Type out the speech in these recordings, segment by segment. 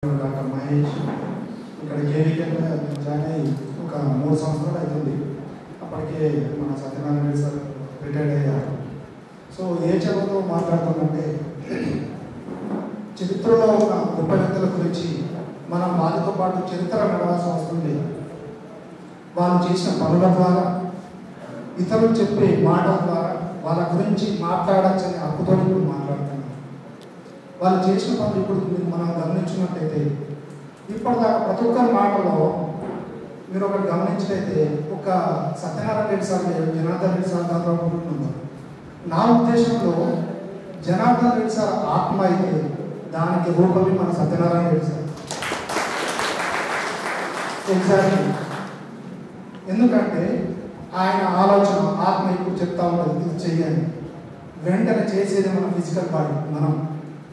Doctor Mahesh ఇక్కడ కేవీకేలో join అయ్యి ఒక 3 సంవత్సరాలు అవుతుంది. అప్పటికే మన సత్యనారాయణ సార్ రిటైర్డ్ అయ్యారు. సో ఏ చదువుతో మాట్లాడుతుందంటే చరిత్రలో ఉన్న గొప్ప వ్యక్తుల గురించి మనం వాళ్ళతో పాటు చరిత్ర నడవాల్సిన అవసరం లేదు. వాళ్ళు చేసిన పనుల ద్వారా, ఇతరులు చెప్పే మాటల ద్వారా వాళ్ళ గురించి మాట్లాడచ్చని హక్కుతో ఇప్పుడు మాట్లాడుతున్నాం. వాళ్ళు చేసిన పనులు ఇప్పుడు మనం గమనించినట్టయితే ఇప్పటిదాకా ప్రతి ఒక్కరి మాటలో మీరు ఒకటి గమనించినట్లయితే ఒక సత్యనారాయణ రెడ్డి సార్ జనార్దన్ రెడ్డి సార్ దాంట్లో ఉంటున్నారు. నా ఉద్దేశంలో జనార్దన్ రెడ్డి సార్ ఆత్మ అయితే దానికి రూపమే మన సత్యనారాయణ రెడ్డి సార్. ఎగ్జాక్ట్లీ. ఎందుకంటే ఆయన ఆలోచన ఆత్మ ఇప్పుడు చెప్తా ఉంటుంది, ఇది చెయ్యాలి, వెంటనే చేసేది మన ఫిజికల్ బాడీ,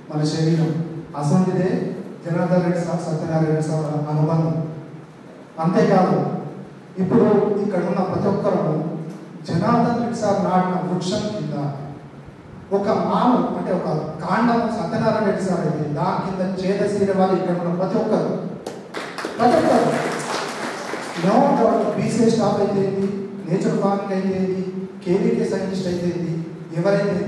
మన శరీరం. అసలుదే జనార్దన్ రెడ్డి సార్ సత్యనారాయణ రెడ్డి సార్ అనుబంధం. అంతేకాదు ఇప్పుడు ఇక్కడ ఉన్న ప్రతి ఒక్కరు జనార్దన్ రెడ్డి సార్ నాటిన వృక్షం కింద ఒక మాను అంటే ఒక కాండం సత్యనారాయణ రెడ్డి సార్ అయితే దాని కింద చేదసీర వాళ్ళు ఇక్కడ ఉన్న ప్రతి ఒక్కరు నో డౌట్ బీసీ స్టాఫ్ అయితే నేచర్ ఫార్మింగ్ అయితే కేవీకే సైంటిస్ట్ అయితే ఎవరైతే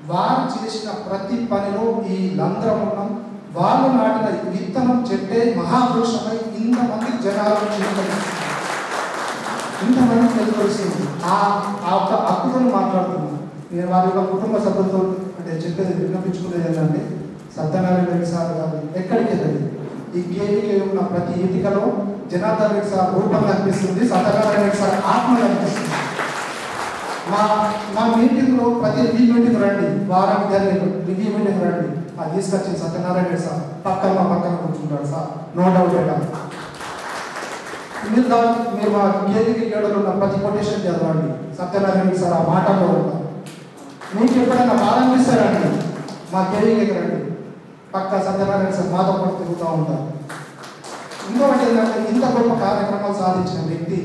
వారు చేసిన ప్రతి పనిలో ఈ లంత్రమున్నం వాళ్ళు నాటిన విత్తనం చెట్టే మహావృక్షమై ఇంతమంది జనాలను ఇంతమంది తెలుస్తుంది. ఆ ఒక హక్కుతో మాట్లాడుతున్నాను నేను. వారి యొక్క కుటుంబ సభ్యులతో అంటే చెప్పేది విన్నపించుకునేది ఏంటంటే సత్యనారాయణ రెడ్డి సార్ గారు ఎక్కడికి వెళ్ళండి, ఈ కేవీకే ఉన్న ప్రతి ఇటికలో జనార్దన్ రెడ్డి సార్ రూపం కనిపిస్తుంది, సత్యనారాయణ రెడ్డి సార్ ఆత్మ కనిపిస్తుంది. మా మీటింగ్లో ప్రతి రివ్యూ మీటింగ్ రండి, వారానికి జరిగే రివ్యూ మీటింగ్ రండి, అది తీసుకొచ్చింది సత్యనారాయణ రెడ్డి సార్ పక్కన కూర్చుంటాడు సార్, నో డౌట్ ఏటా. మీరు మా కేవీకే గేడలో ఉన్న ప్రతి కొటేషన్ చదవండి, సత్యనారాయణ రెడ్డి సార్ ఆ మాటల్లో ఉంటారు. మీకు ఎప్పుడైనా బాధ అనిపిస్తారండి మా కేవీకేకి రండి, పక్క సత్యనారాయణ సార్ మాతో పాటు తిరుగుతూ ఉంటారు. ఇంకొకటి ఏంటంటే ఇంత గొప్ప కార్యక్రమాలు సాధించిన వ్యక్తి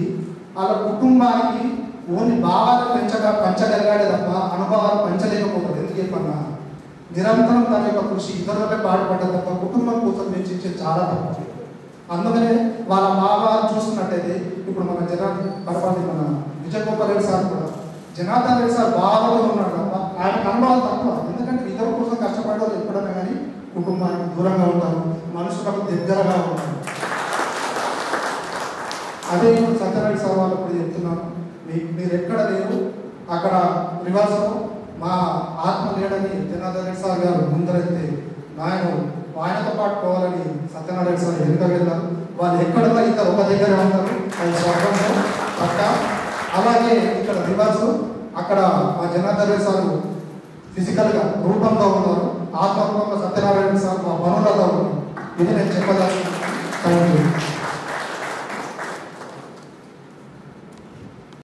వాళ్ళ కుటుంబానికి ఓన్లీ భావాలు పంచగలిగాడే తప్ప అనుభవాలు పంచలేకపోతాడు. ఎందుకు చెప్పన్నా నిరంతరం తన యొక్క కృషి ఇతరులపై పాటుపడ్డ తప్ప కుటుంబం కోసం వెచ్చించే చాలా తక్కువ. అందుకనే వాళ్ళ భావాలు చూస్తున్నట్టయితే ఇప్పుడు మన పరపాలి మన విజయగోపాల్ రెడ్డి సార్ కూడా జనార్దన్ రెడ్డి సార్ భావాలతో ఉన్నాడు తప్ప ఆయన అనుభవాలు తక్కువ. ఎందుకంటే ఇతరుల కోసం కష్టపడే వాళ్ళు ఎప్పుడైనా కానీ కుటుంబానికి దూరంగా ఉంటారు, మనుషులకు దగ్గరగా ఉంటారు. అదే ఇప్పుడు సత్యనారాయణ సార్ వాళ్ళు ఇప్పుడు చెప్తున్నాను, మీరు ఎక్కడ లేరు అక్కడ రివర్స్లో మా ఆత్మ లేడని జనార్దన్ రెడ్డి సార్ గారు ముందరైతే ఆయనతో పాటు పోవాలని సత్యనారాయణ సార్ వెనుక వెళ్ళారు. వాళ్ళు ఎక్కడన్నా ఇక్కడ ఒక దగ్గర ఉంటారు, అది స్వర్గంలో పక్క. అలాగే ఇక్కడ రివర్స్ అక్కడ మా జనార్దన్ రెడ్డి సార్ ఫిజికల్గా రూపంలో ఉన్నారు, ఆత్మరూపంలో సత్యనారాయణ సార్ మా పనులలో ఉన్నారు. ఇది నేను చెప్పగలను. Thank you.